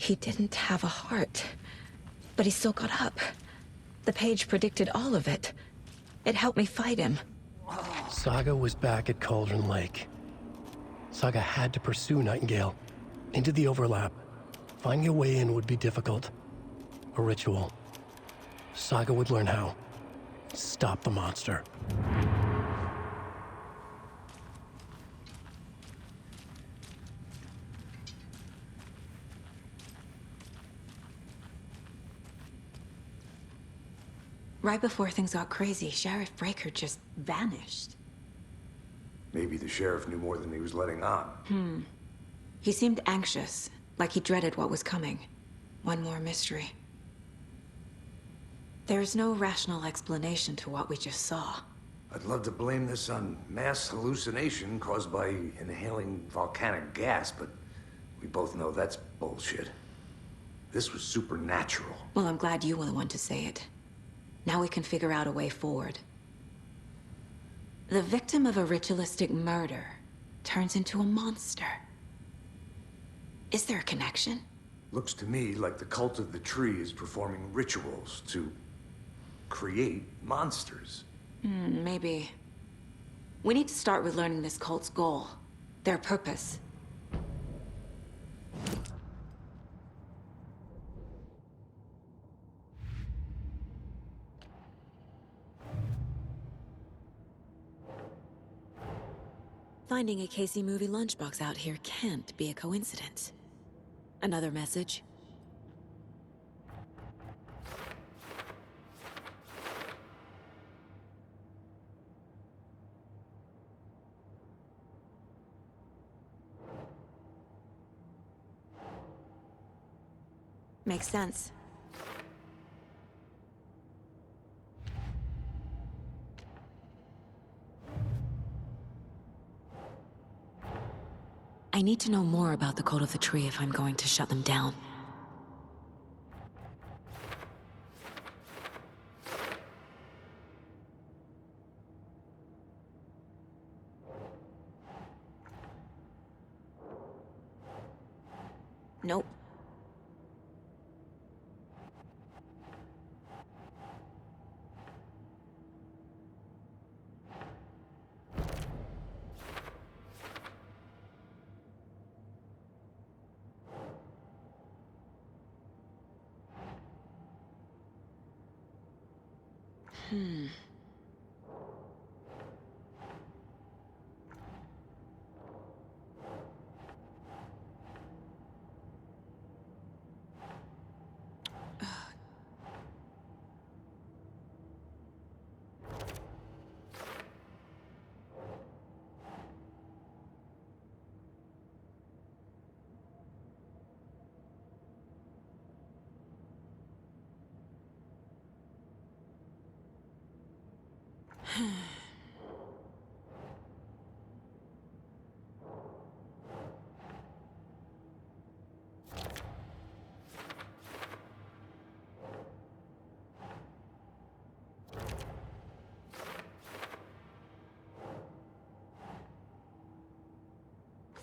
He didn't have a heart, but he still got up. The page predicted all of it. It helped me fight him. Saga was back at Cauldron Lake. Saga had to pursue Nightingale into the overlap. Finding a way in would be difficult. A ritual. Saga would learn how. Stop the monster. Right before things got crazy, Sheriff Breaker just vanished. Maybe the sheriff knew more than he was letting on. He seemed anxious, like he dreaded what was coming. One more mystery. There's no rational explanation to what we just saw. I'd love to blame this on mass hallucination caused by inhaling volcanic gas, but we both know that's bullshit. This was supernatural. Well, I'm glad you were the one to say it. Now we can figure out a way forward. The victim of a ritualistic murder turns into a monster. Is there a connection? Looks to me like the cult of the tree is performing rituals to create monsters. Maybe. We need to start with learning this cult's goal, their purpose. Finding a Casey movie lunchbox out here can't be a coincidence. Another message? Makes sense. I need to know more about the Cult of the Tree if I'm going to shut them down. Nope.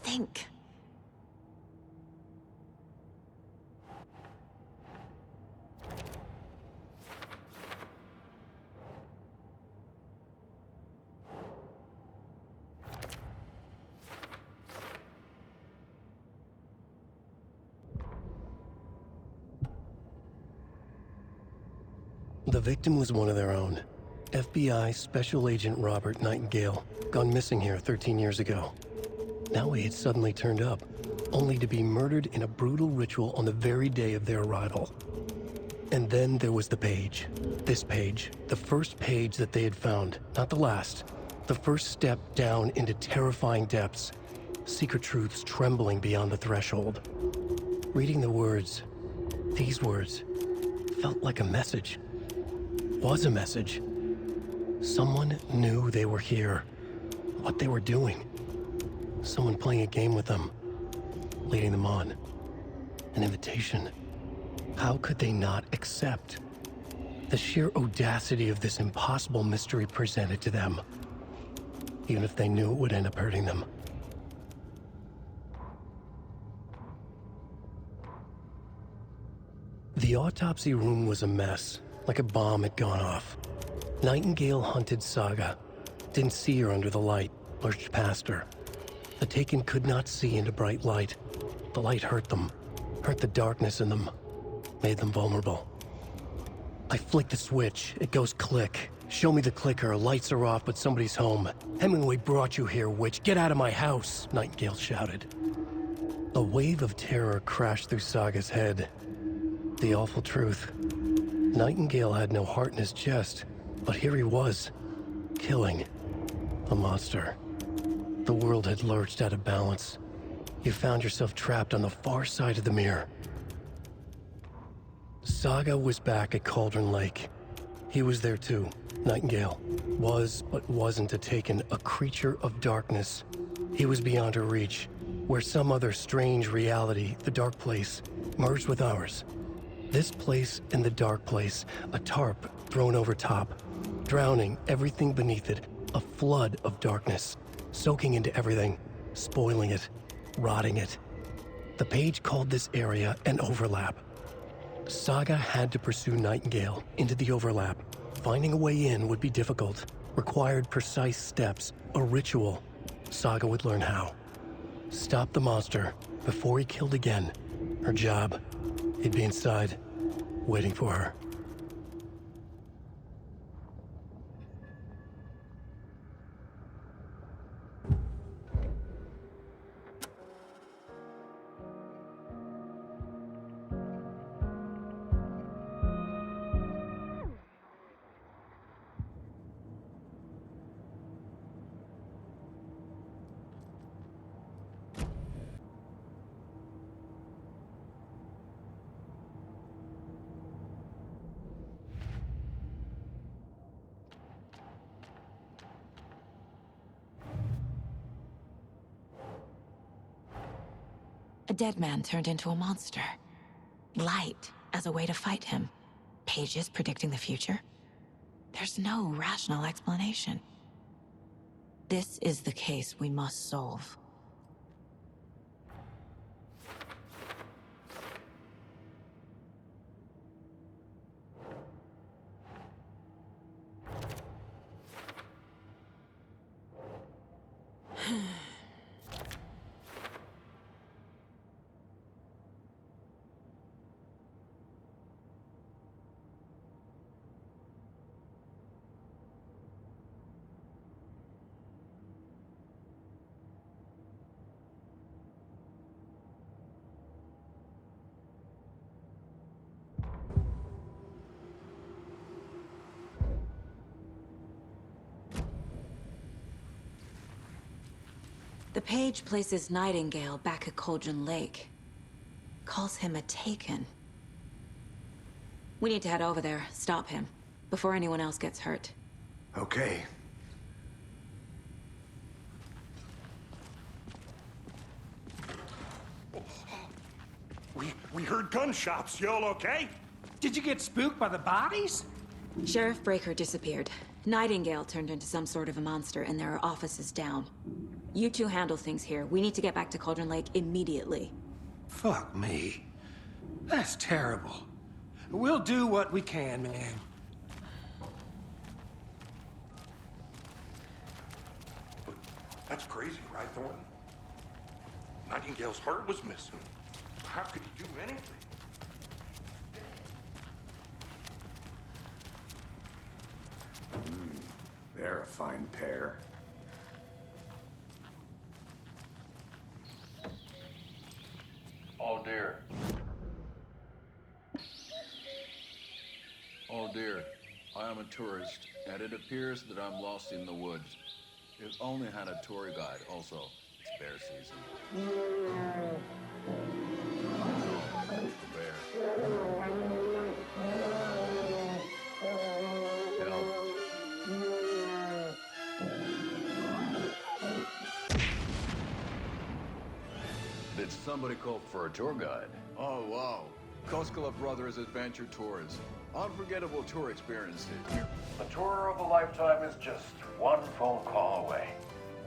Think. The victim was one of their own. FBI Special Agent Robert Nightingale, gone missing here 13 years ago. Now he had suddenly turned up, only to be murdered in a brutal ritual on the very day of their arrival. And then there was the page. This page, the first page that they had found, not the last. The first step down into terrifying depths, secret truths trembling beyond the threshold. Reading the words, these words, felt like a message. Was a message. Someone knew they were here, what they were doing. Someone playing a game with them, leading them on. An invitation. How could they not accept? The sheer audacity of this impossible mystery presented to them, even if they knew it would end up hurting them. The autopsy room was a mess, like a bomb had gone off. Nightingale hunted Saga. Didn't see her under the light, lurched past her. The Taken could not see into bright light. The light hurt them, hurt the darkness in them, made them vulnerable. I flick the switch, it goes click. Show me the clicker, lights are off, but somebody's home. Hemingway brought you here, witch. Get out of my house, Nightingale shouted. A wave of terror crashed through Saga's head. The awful truth. Nightingale had no heart in his chest, but here he was, killing a monster. The world had lurched out of balance. You found yourself trapped on the far side of the mirror. Saga was back at Cauldron Lake. He was there too. Nightingale was, but wasn't a Taken, a creature of darkness. He was beyond her reach, where some other strange reality, the dark place, merged with ours. This place and the dark place, a tarp thrown over top, drowning everything beneath it, a flood of darkness, soaking into everything, spoiling it, rotting it. The page called this area an overlap. Saga had to pursue Nightingale into the overlap. Finding a way in would be difficult, required precise steps, a ritual. Saga would learn how. Stop the monster before he killed again. Her job. He'd be inside, waiting for her. A dead man turned into a monster. Light as a way to fight him. Pages predicting the future. There's no rational explanation. This is the case we must solve. The page places Nightingale back at Cauldron Lake. Calls him a Taken. We need to head over there, stop him, before anyone else gets hurt. Okay. We heard gunshots. You all okay? Did you get spooked by the bodies? Sheriff Breaker disappeared. Nightingale turned into some sort of a monster, and there are offices down. You two handle things here. We need to get back to Cauldron Lake immediately. Fuck me. That's terrible. We'll do what we can, man. That's crazy, right, Thornton? Nightingale's heart was missing. How could he do anything? They're a fine pair. Oh dear. Oh dear. I am a tourist, and it appears that I'm lost in the woods. If only had a tour guide. Also, it's bear season. Oh, the bear. Help. Did somebody call for a tour guide? Oh, wow. Koskela Brothers Adventure Tours. Unforgettable tour experiences. The tour of a lifetime is just one phone call away.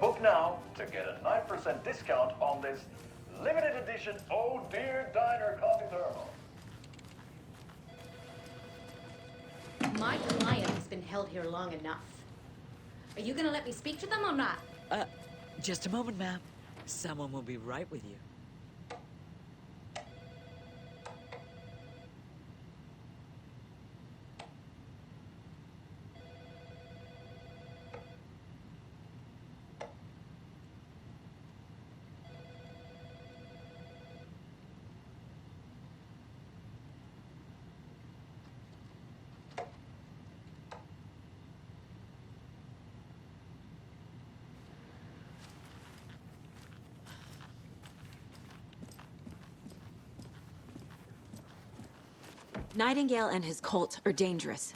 Book now to get a 9% discount on this limited edition Oh Dear Diner Coffee Thermal. My client has been held here long enough. Are you gonna let me speak to them or not? Just a moment, ma'am. Someone will be right with you. Nightingale and his cult are dangerous.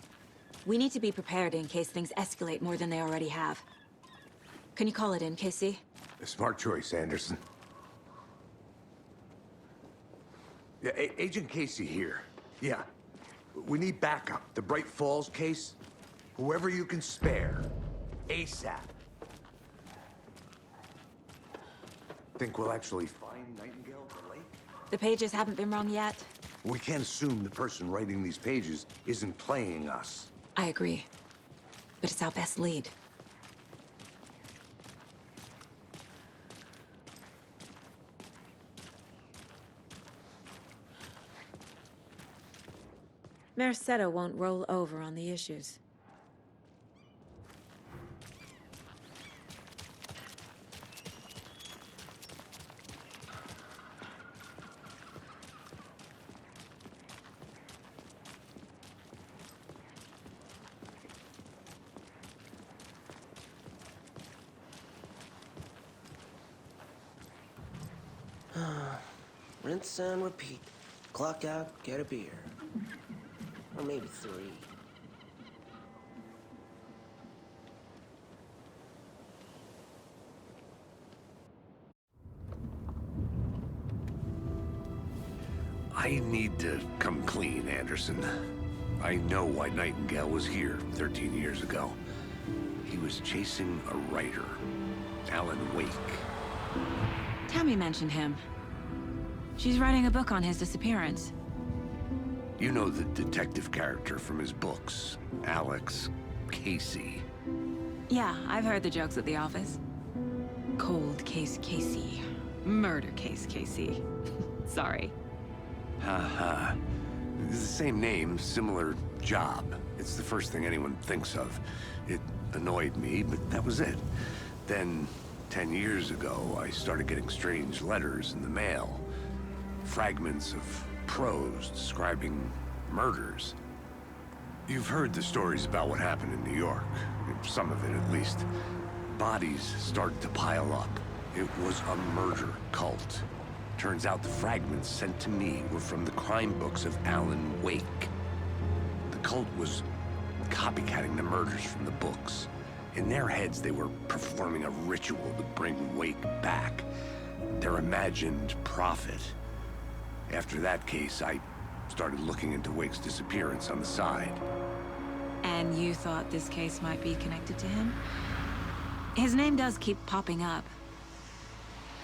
We need to be prepared in case things escalate more than they already have. Can you call it in, Casey? A smart choice, Anderson. Yeah, Agent Casey here. Yeah. We need backup. The Bright Falls case. Whoever you can spare. ASAP. Think we'll actually find Nightingale at the lake? The pages haven't been wrong yet. We can't assume the person writing these pages isn't playing us. I agree. But it's our best lead. Mercado won't roll over on the issues. Rinse and repeat. Clock out, get a beer. Or maybe 3. I need to come clean, Anderson. I know why Nightingale was here 13 years ago. He was chasing a writer, Alan Wake. Tammy mentioned him. She's writing a book on his disappearance. You know the detective character from his books, Alex Casey. Yeah, I've heard the jokes at the office. Cold case Casey. Murder case Casey. Sorry. Haha. It's the same name, similar job. It's the first thing anyone thinks of. It annoyed me, but that was it. Then, 10 years ago, I started getting strange letters in the mail. Fragments of prose describing murders. You've heard the stories about what happened in New York. Some of it, at least. Bodies started to pile up. It was a murder cult. Turns out the fragments sent to me were from the crime books of Alan Wake. The cult was copycatting the murders from the books. In their heads, they were performing a ritual to bring Wake back. Their imagined prophet. After that case, I started looking into Wake's disappearance on the side. And you thought this case might be connected to him? His name does keep popping up.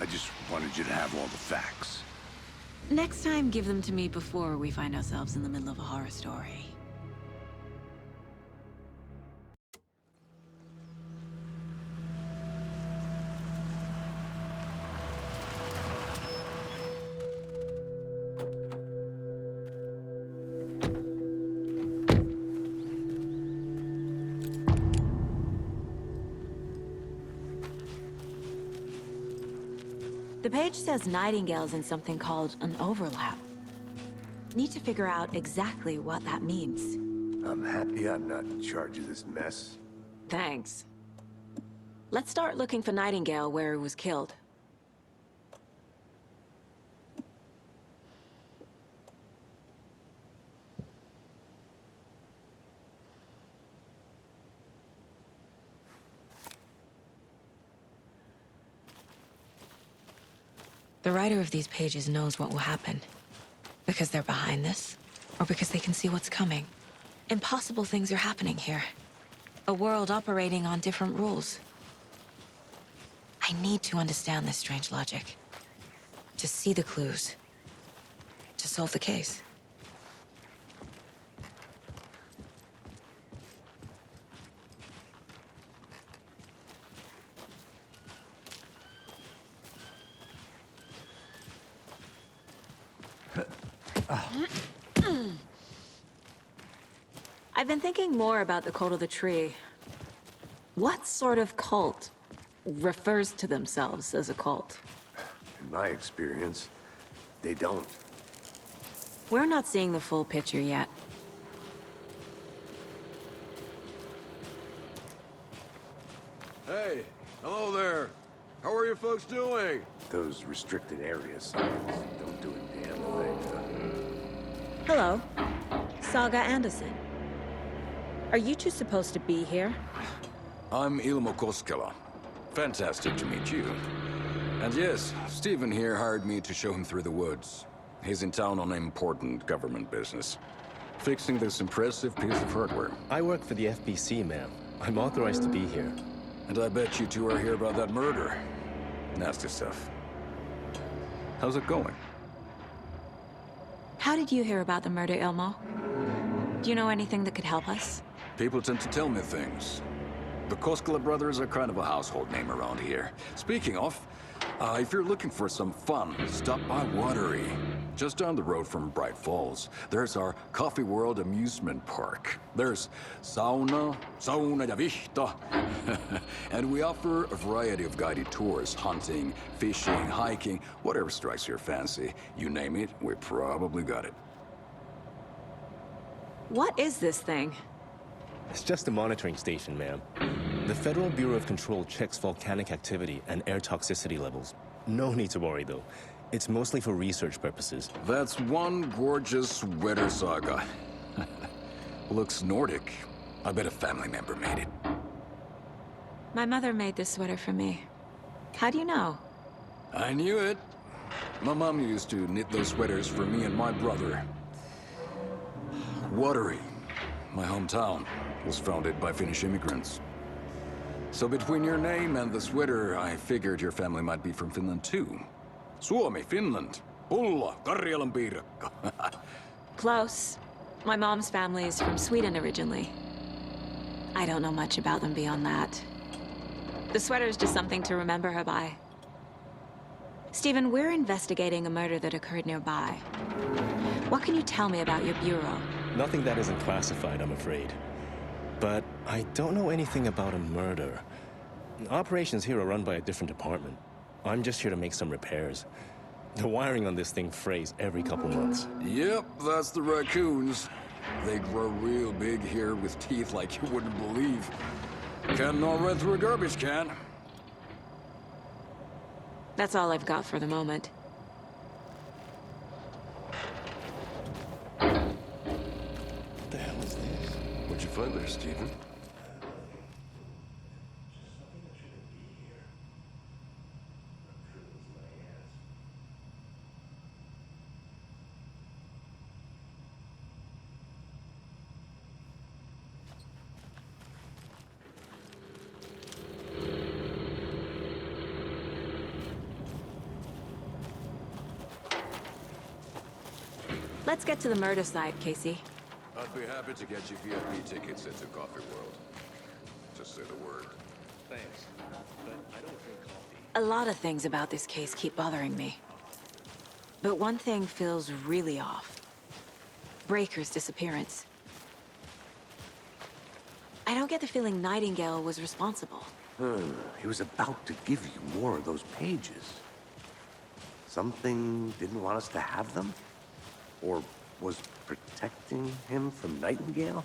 I just wanted you to have all the facts. Next time, give them to me before we find ourselves in the middle of a horror story. The page says Nightingale's in something called an overlap. Need to figure out exactly what that means. I'm happy I'm not in charge of this mess. Thanks. Let's start looking for Nightingale where he was killed. The writer of these pages knows what will happen. Because they're behind this, or because they can see what's coming. Impossible things are happening here. A world operating on different rules. I need to understand this strange logic. To see the clues. To solve the case. I've been thinking more about the Cult of the Tree. What sort of cult refers to themselves as a cult? In my experience, they don't. We're not seeing the full picture yet. Hey, hello there. How are you folks doing? Those restricted area signs don't do a damn thing. Hello, Saga Anderson. Are you two supposed to be here? I'm Ilmo Koskela. Fantastic to meet you. And yes, Stephen here hired me to show him through the woods. He's in town on important government business. Fixing this impressive piece of hardware. I work for the FBC, ma'am. I'm authorized to be here. And I bet you two are here about that murder. Nasty stuff. How's it going? How did you hear about the murder, Ilmo? Do you know anything that could help us? People tend to tell me things. The Koskela brothers are kind of a household name around here. Speaking of, if you're looking for some fun, stop by Watery. Just down the road from Bright Falls, there's our Coffee World amusement park. There's sauna ja vihta. And we offer a variety of guided tours, hunting, fishing, hiking, whatever strikes your fancy. You name it, we probably got it. What is this thing? It's just a monitoring station, ma'am. The Federal Bureau of Control checks volcanic activity and air toxicity levels. No need to worry, though. It's mostly for research purposes. That's one gorgeous sweater, Saga. Looks Nordic. I bet a family member made it. My mother made this sweater for me. How do you know? I knew it. My mom used to knit those sweaters for me and my brother. Watery, my hometown, was founded by Finnish immigrants. So between your name and the sweater, I figured your family might be from Finland too. Suomi, Finland. Pulla, Karjalan piirakka. Close. My mom's family is from Sweden originally. I don't know much about them beyond that. The sweater is just something to remember her by. Stephen, we're investigating a murder that occurred nearby. What can you tell me about your bureau? Nothing that isn't classified, I'm afraid. But I don't know anything about a murder. Operations here are run by a different department. I'm just here to make some repairs. The wiring on this thing frays every couple months. Yep, that's the raccoons. They grow real big here with teeth like you wouldn't believe. Can't all run through a garbage can. That's all I've got for the moment. What the hell is this? What'd you find there, Stephen? Let's get to the murder site, Casey. I'd be happy to get you VIP tickets into Coffee World. Just say the word. Thanks. But I don't drink coffee. A lot of things about this case keep bothering me. But one thing feels really off. Breaker's disappearance. I don't get the feeling Nightingale was responsible. He was about to give you more of those pages. Something didn't want us to have them? Or was protecting him from Nightingale?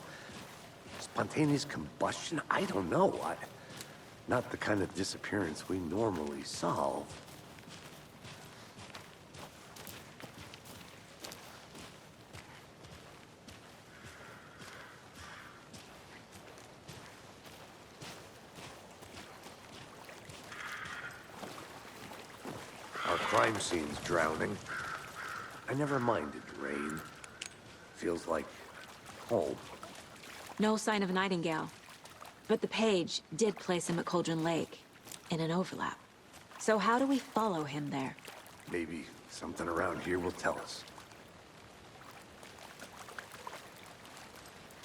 Spontaneous combustion? I don't know. Not the kind of disappearance we normally solve. Our crime scene's drowning. I never minded rain. Feels like home. No sign of Nightingale. But the page did place him at Cauldron Lake, in an overlap. So how do we follow him there? Maybe something around here will tell us.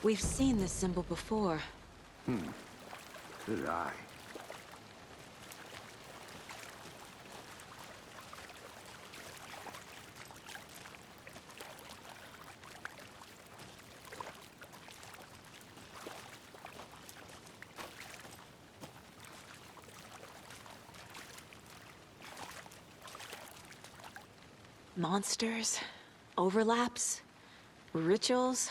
We've seen this symbol before. Good eye. Monsters, overlaps, rituals.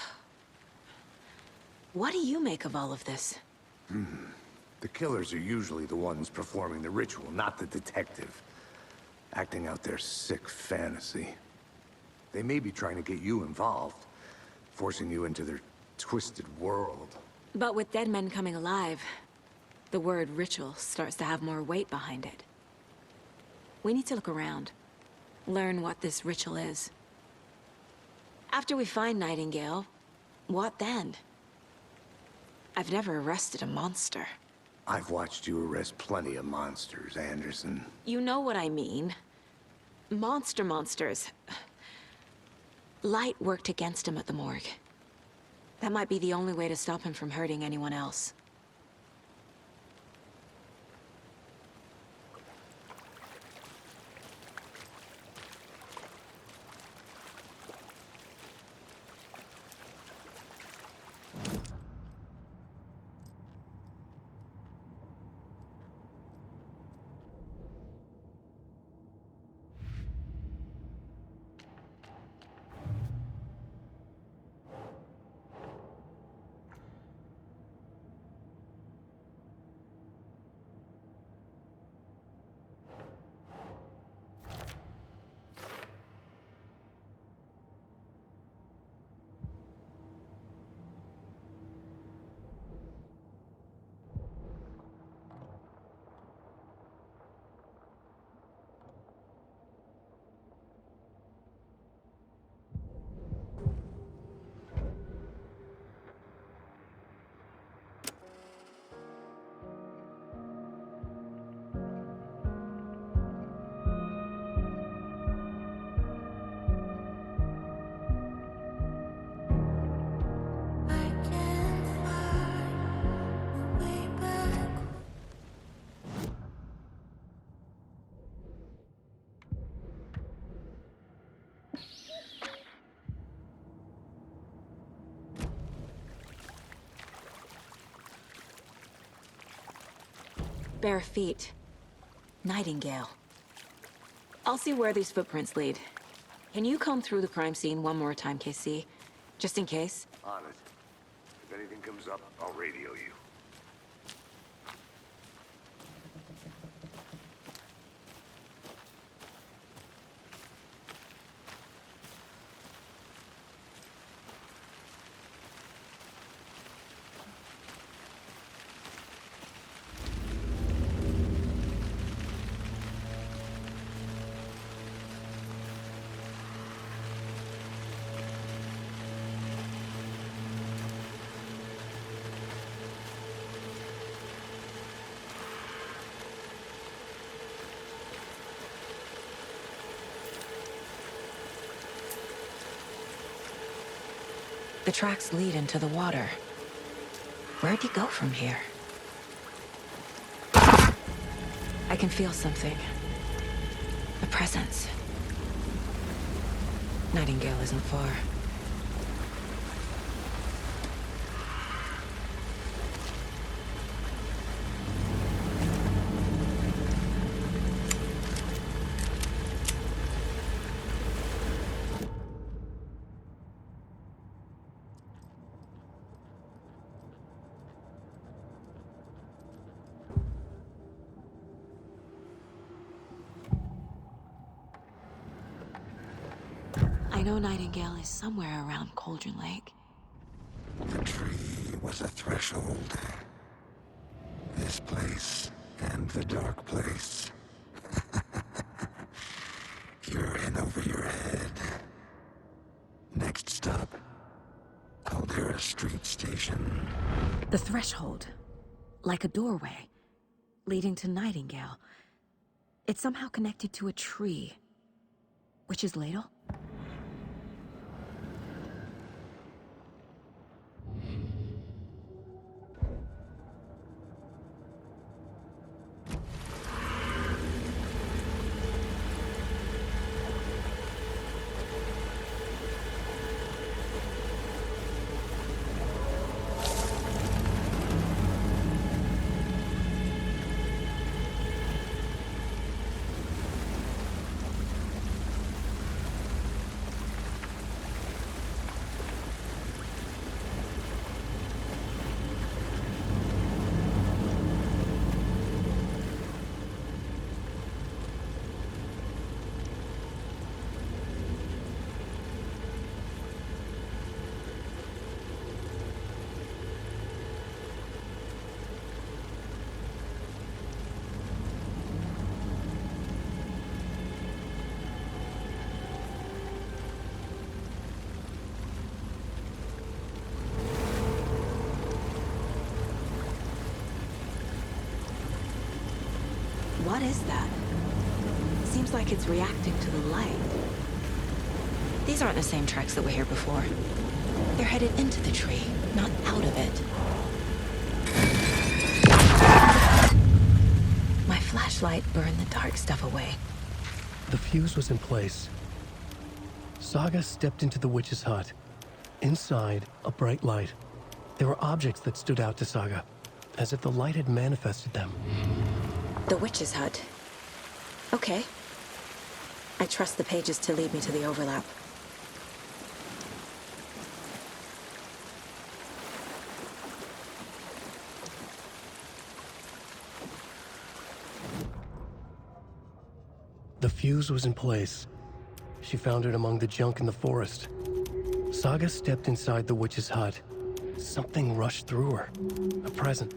What do you make of all of this? The killers are usually the ones performing the ritual, not the detective. Acting out their sick fantasy. They may be trying to get you involved, forcing you into their twisted world. But with dead men coming alive, the word ritual starts to have more weight behind it. We need to look around, learn what this ritual is. After we find Nightingale, what then? I've never arrested a monster. I've watched you arrest plenty of monsters, Anderson. You know what I mean. Monsters. Light worked against him at the morgue. That might be the only way to stop him from hurting anyone else. Bare feet. Nightingale. I'll see where these footprints lead. Can you comb through the crime scene one more time, KC? Just in case? On it. If anything comes up, I'll radio you. The tracks lead into the water. Where'd he go from here? I can feel something. A presence. Nightingale isn't far. I know Nightingale is somewhere around Cauldron Lake. The tree was a threshold. This place and the dark place. You're in over your head. Next stop, Caldera Street Station. The threshold. Like a doorway. Leading to Nightingale. It's somehow connected to a tree. Witch's Ladle? What is that? Seems like it's reacting to the light. These aren't the same tracks that were here before. They're headed into the tree, not out of it. My flashlight burned the dark stuff away. The fuse was in place. Saga stepped into the witch's hut. Inside, a bright light. There were objects that stood out to Saga, as if the light had manifested them. The witch's hut. Okay. I trust the pages to lead me to the overlap. The fuse was in place. She found it among the junk in the forest. Saga stepped inside the witch's hut. Something rushed through her. A present.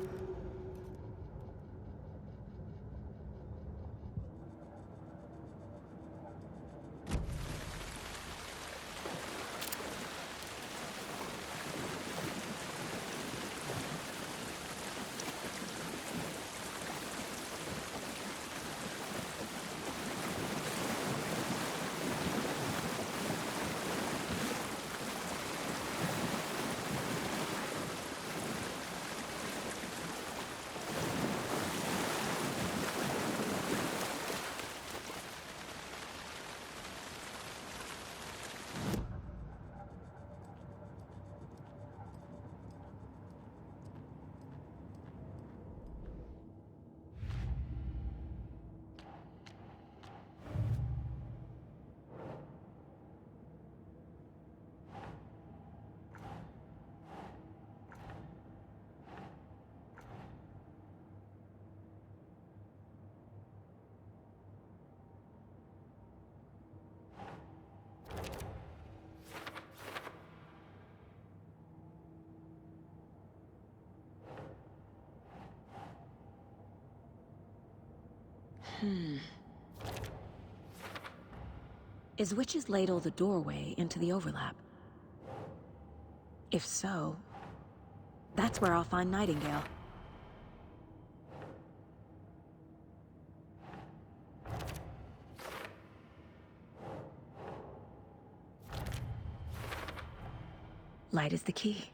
Is Witch's Ladle the doorway into the overlap? If so, that's where I'll find Nightingale. Light is the key.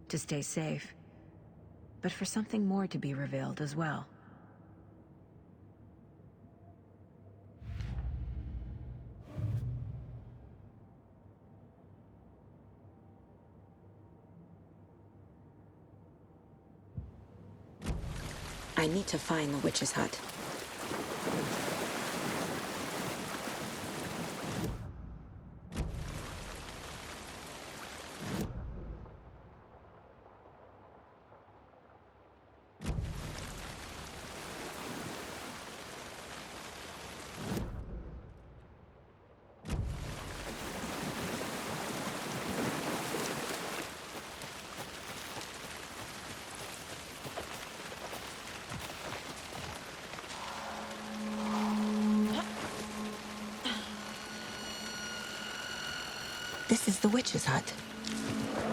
To stay safe. But for something more to be revealed as well. I need to find the witch's hut. This is the witch's hut.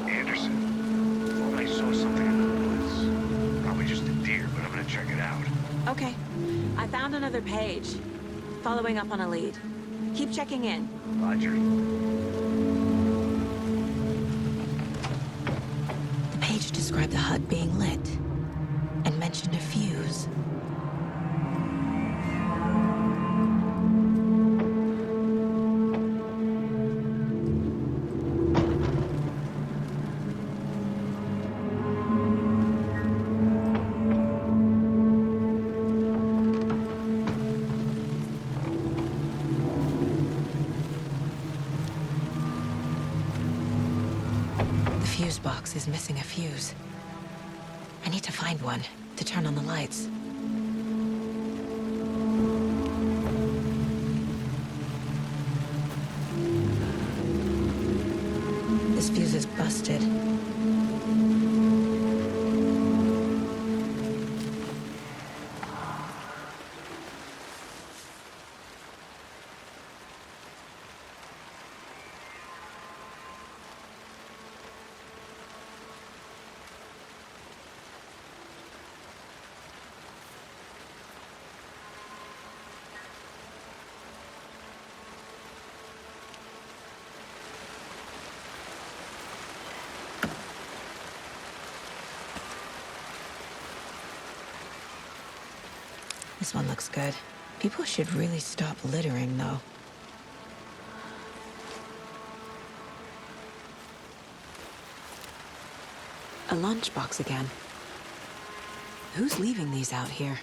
Anderson, I saw something in the woods. Probably just a deer, but I'm gonna check it out. Okay. I found another page. Following up on a lead. Keep checking in. Roger. The page described the hut being lit and mentioned a fuse. The fuse box is missing a fuse. I need to find one to turn on the lights. This fuse is busted. This one looks good. People should really stop littering, though. A lunchbox again. Who's leaving these out here?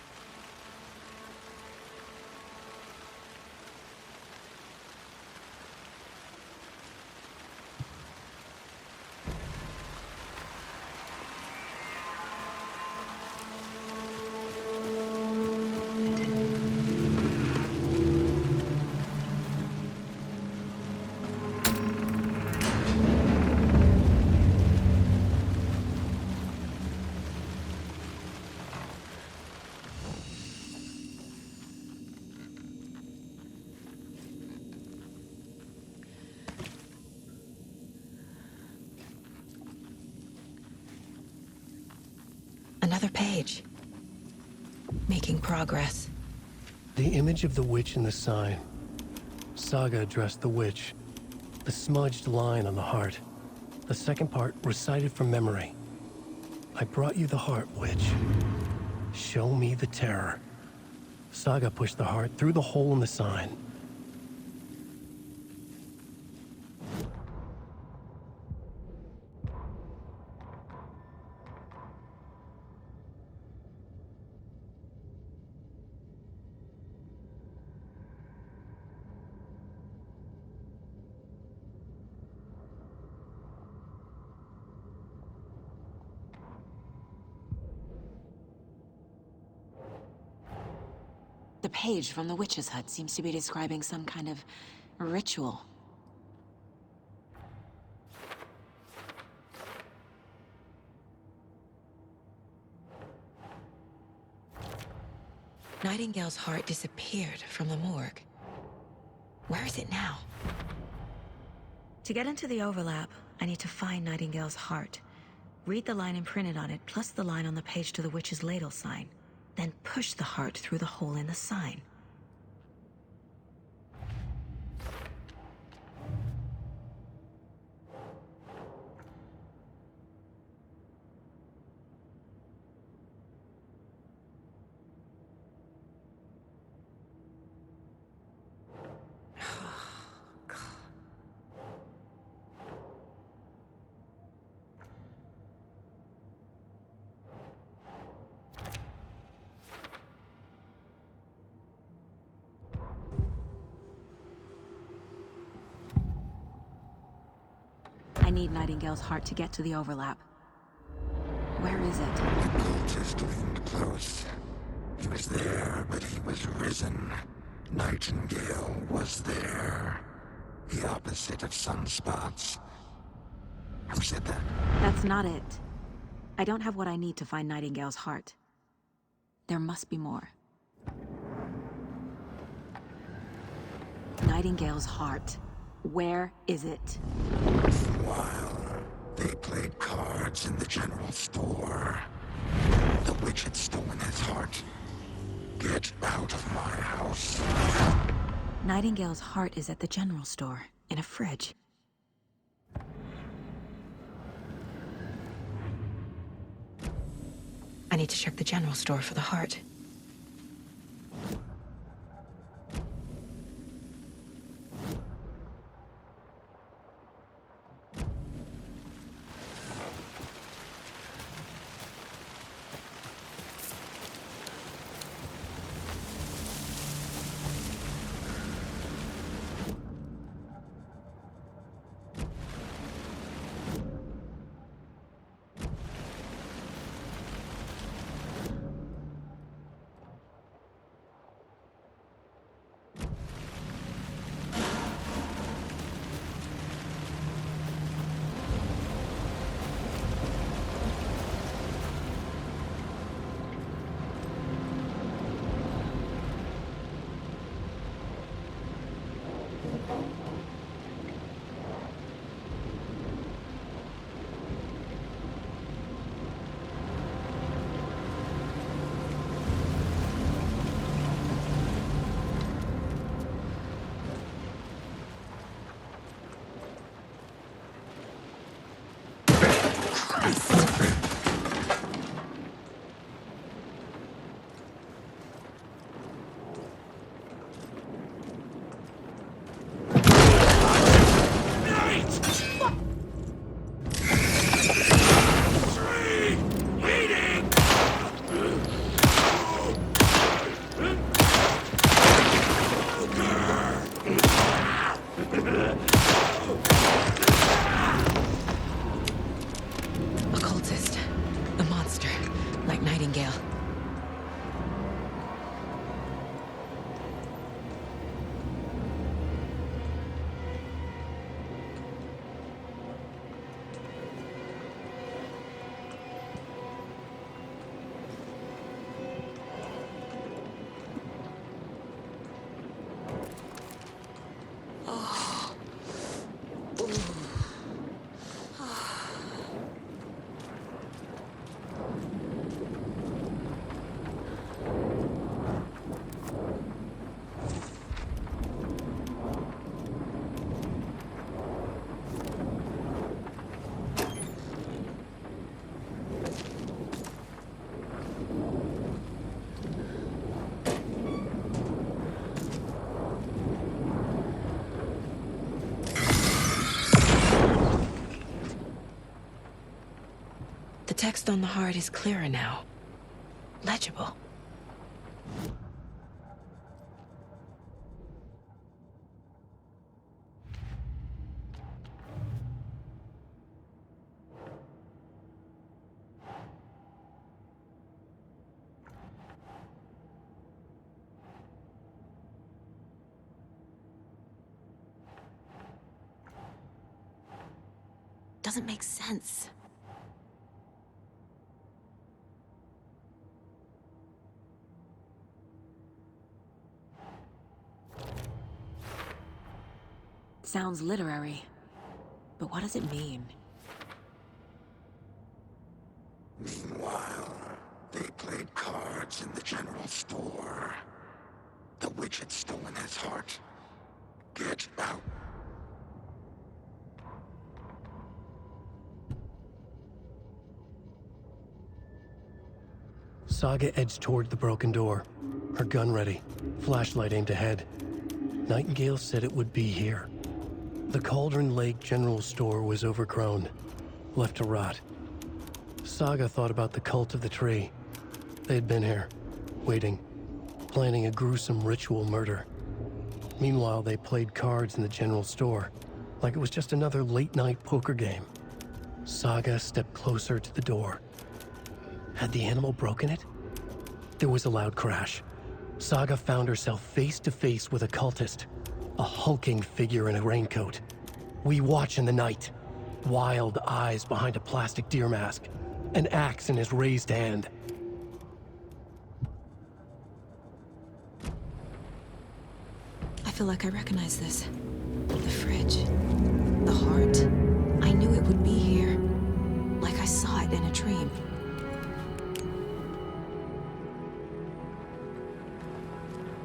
Another page. Making progress. The image of the witch in the sign. Saga addressed the witch. The smudged line on the heart. The second part recited from memory. I brought you the heart, witch. Show me the terror. Saga pushed the heart through the hole in the sign. The page from the witch's hut seems to be describing some kind of ritual. Nightingale's heart disappeared from the morgue. Where is it now? To get into the overlap, I need to find Nightingale's heart. Read the line imprinted on it, plus the line on the page to the witch's ladle sign. Then push the heart through the hole in the sign. I need Nightingale's heart to get to the overlap. Where is it? The cultist leaned close. He was there, but he was risen. Nightingale was there. The opposite of sunspots. Who said that? That's not it. I don't have what I need to find Nightingale's heart. There must be more. Nightingale's heart. Where is it? While they played cards in the general store, the witch had stolen his heart. Get out of my house. Nightingale's heart is at the general store, in a fridge. I need to check the general store for the heart. text on the heart is clearer now. Legible. Doesn't make sense. Sounds literary, but what does it mean? Meanwhile, they played cards in the general store. The witch had stolen his heart. Get out. Saga edged toward the broken door, her gun ready, flashlight aimed ahead. Nightingale said it would be here. The Cauldron Lake General Store was overgrown, left to rot. Saga thought about the cult of the tree. They had been here, waiting, planning a gruesome ritual murder. Meanwhile, they played cards in the general store, like it was just another late-night poker game. Saga stepped closer to the door. Had the animal broken it? There was a loud crash. Saga found herself face to face with a cultist, a hulking figure in a raincoat. We watch in the night. Wild eyes behind a plastic deer mask, an axe in his raised hand. I feel like I recognize this. The fridge. The heart. I knew it would be here. Like I saw it in a dream.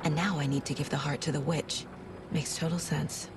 And now I need to give the heart to the witch. Makes total sense.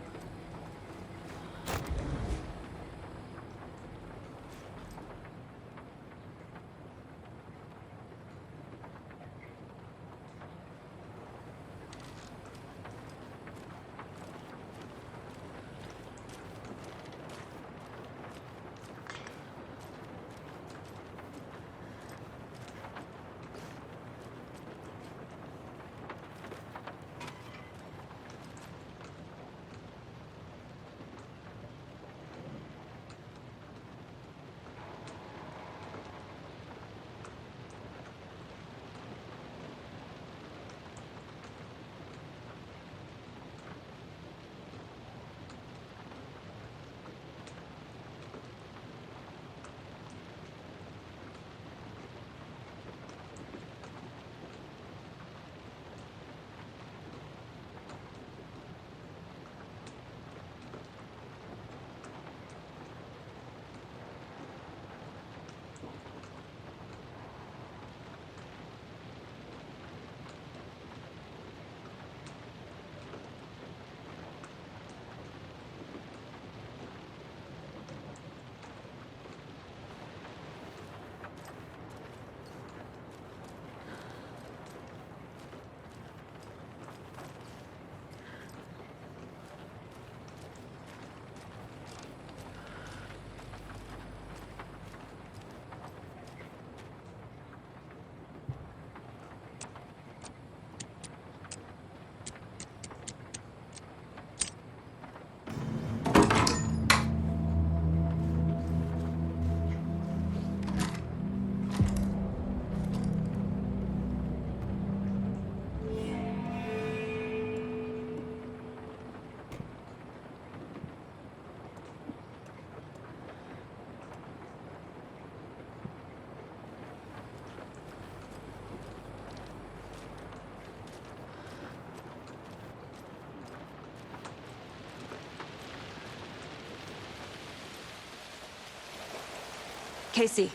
Casey,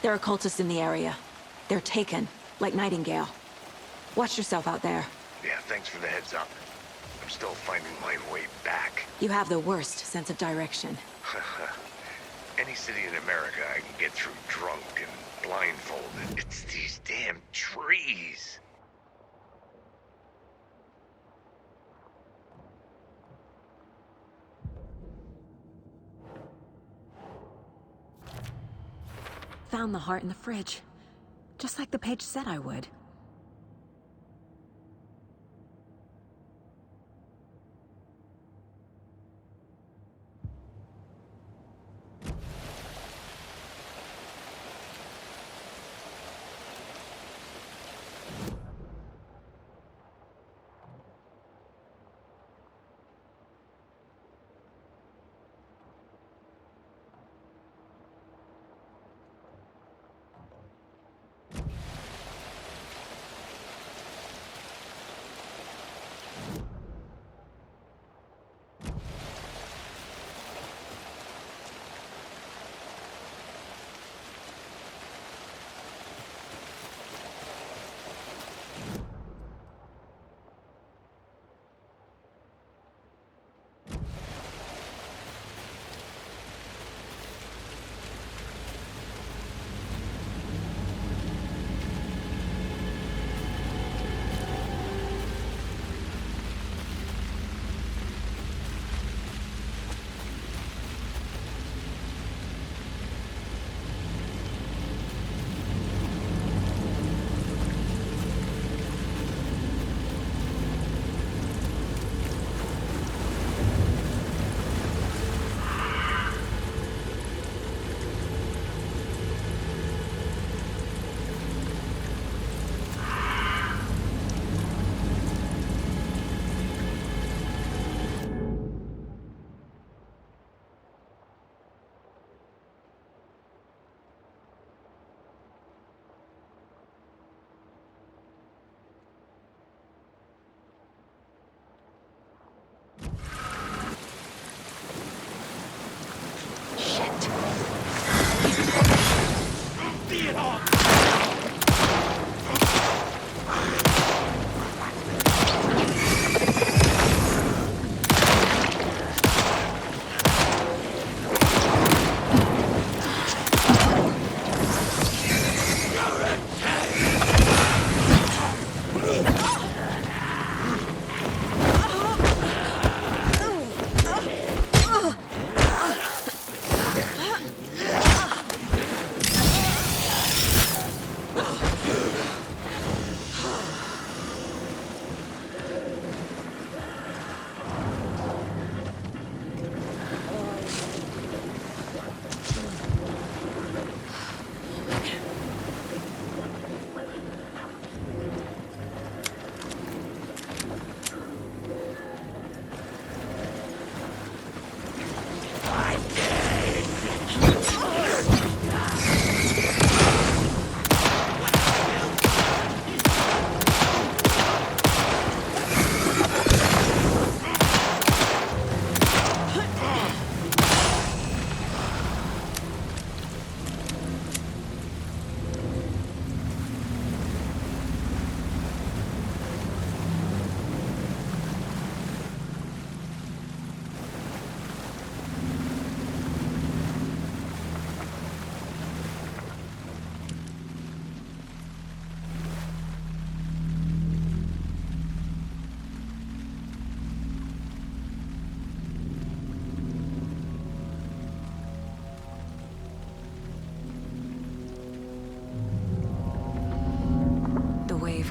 there are cultists in the area. They're taken, like Nightingale. Watch yourself out there. Yeah, thanks for the heads up. I'm still finding my way back. You have the worst sense of direction. Any city in America I can get through drunk and blindfolded. It's these damn trees. found the heart in the fridge. Just like the page said I would.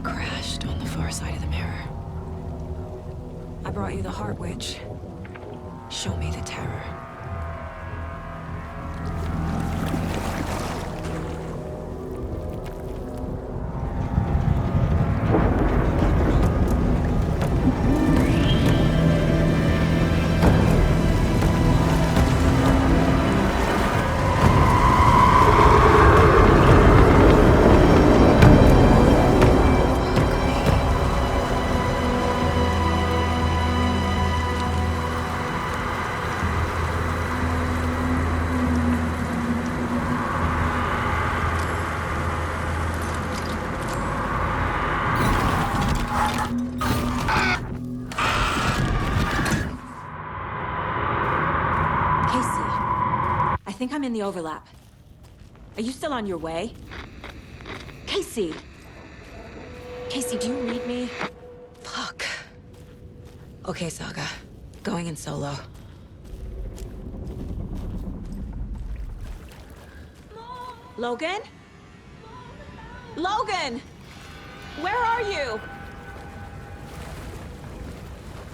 Crashed on the far side of the mirror. I brought you the Heart Witch. Show me the terror. I think I'm in the overlap. Are you still on your way? Casey! Casey, do you read me? Fuck. Okay, Saga. Going in solo. Logan? Logan! Where are you?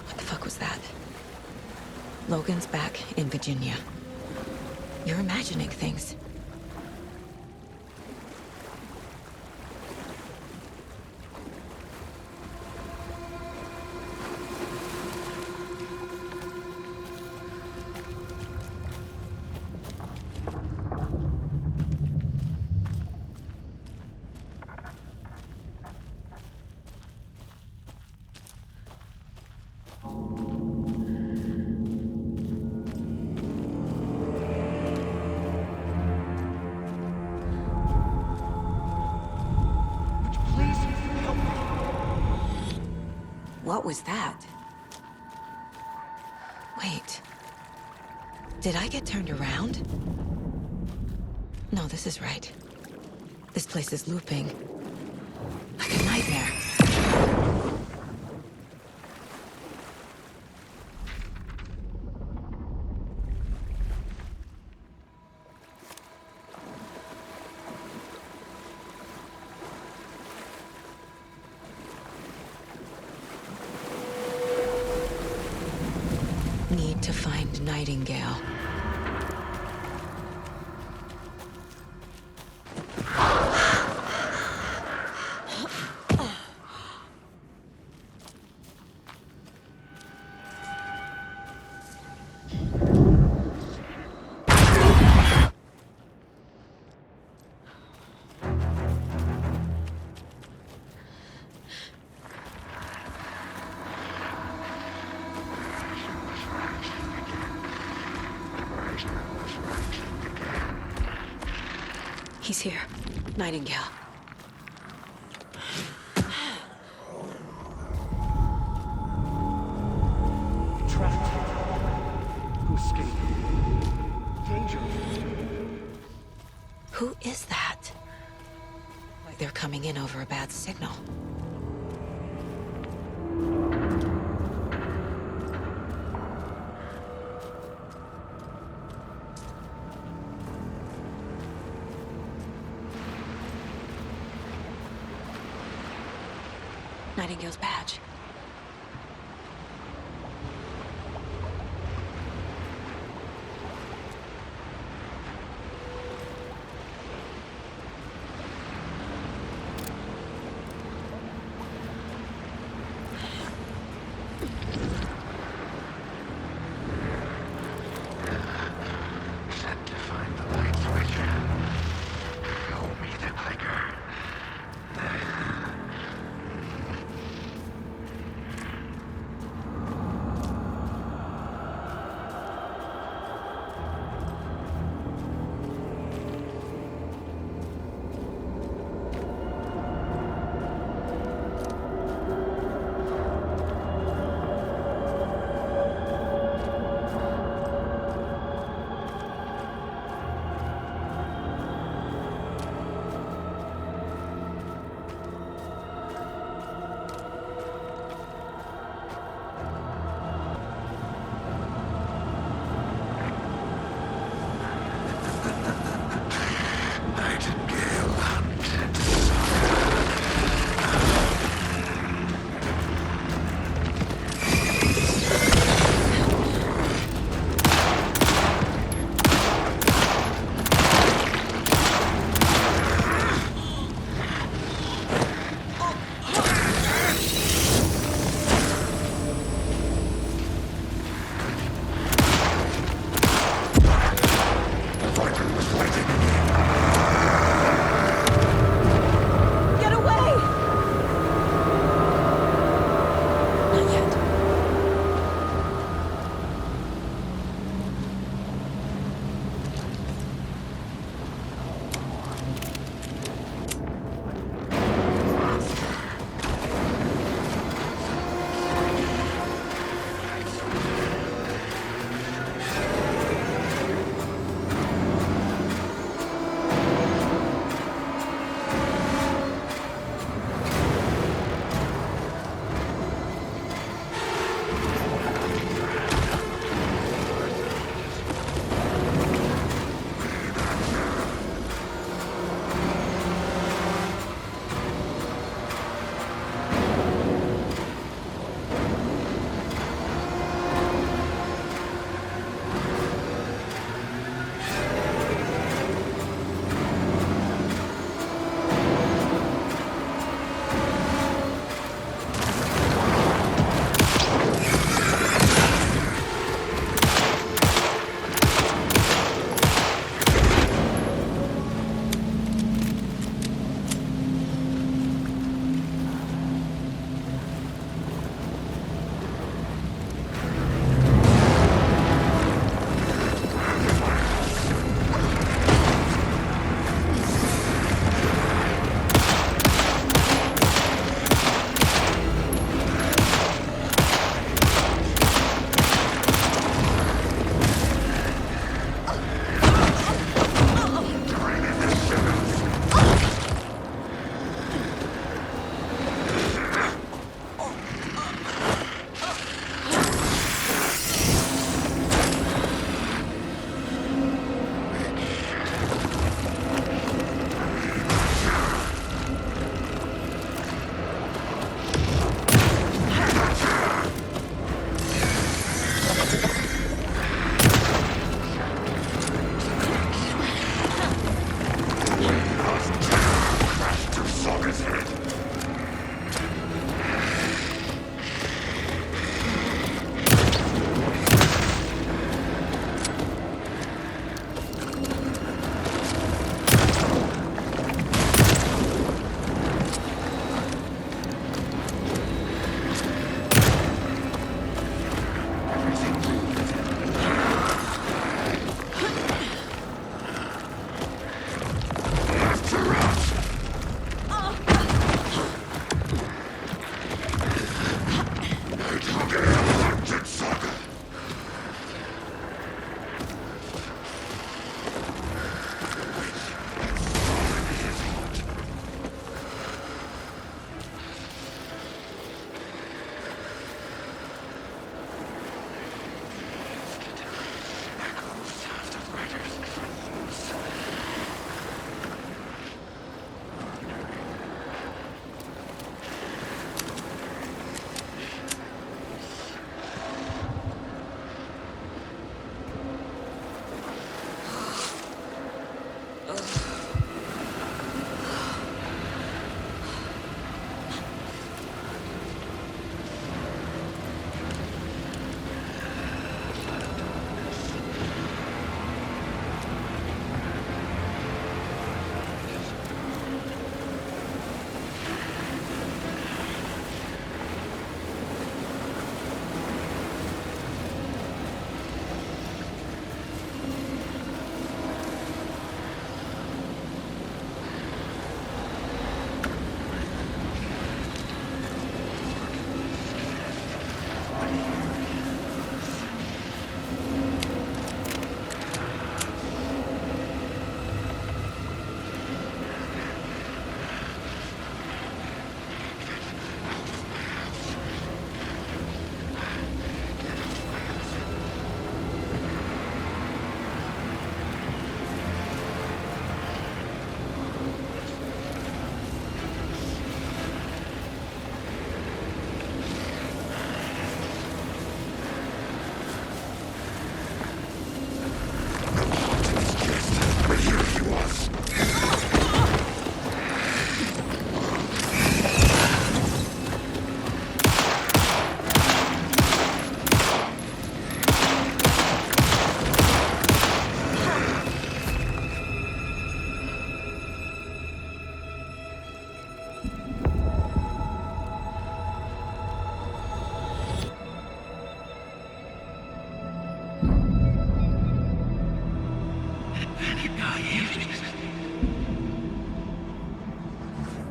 What the fuck was that? Logan's back in Virginia. You're imagining things. What was that? Wait. Did I get turned around? No, this is right. This place is looping. Like a nightmare. Need to find Nightingale. He's here. Nightingale. Trapped. Who escaped? Danger. Who is that? Like they're coming in over a bad signal. Nightingale's badge. Set to find the light switch. Show me the clicker.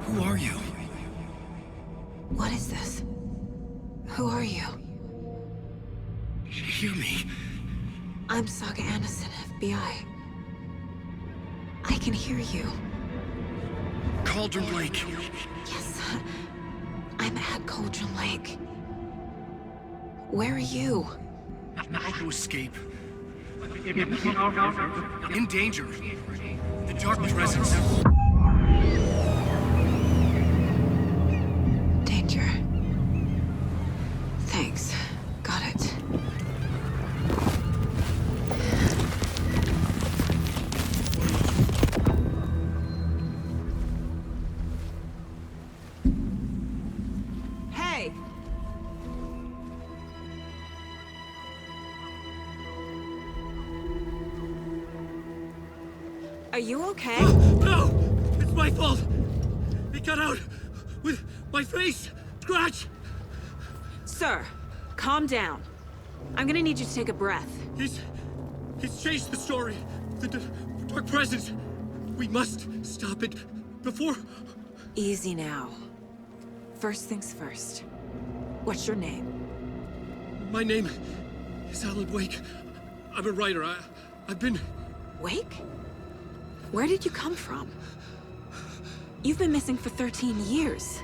Who are you? What is this? Who are you? Hear me. I'm Saga Anderson, FBI. I can hear you. Cauldron Lake. Yes, I'm at Cauldron Lake. Where are you? To escape. In danger. The Dark Presence. Danger. Thanks. Got it. Hey! Are you okay? No! It's my fault! It got out with my face! Scratch! Sir, calm down. I'm gonna need you to take a breath. He's changed the story. The Dark Presence. We must stop it before... Easy now. First things first. What's your name? My name is Alan Wake. I'm a writer. I've been... Wake? Where did you come from? You've been missing for 13 years.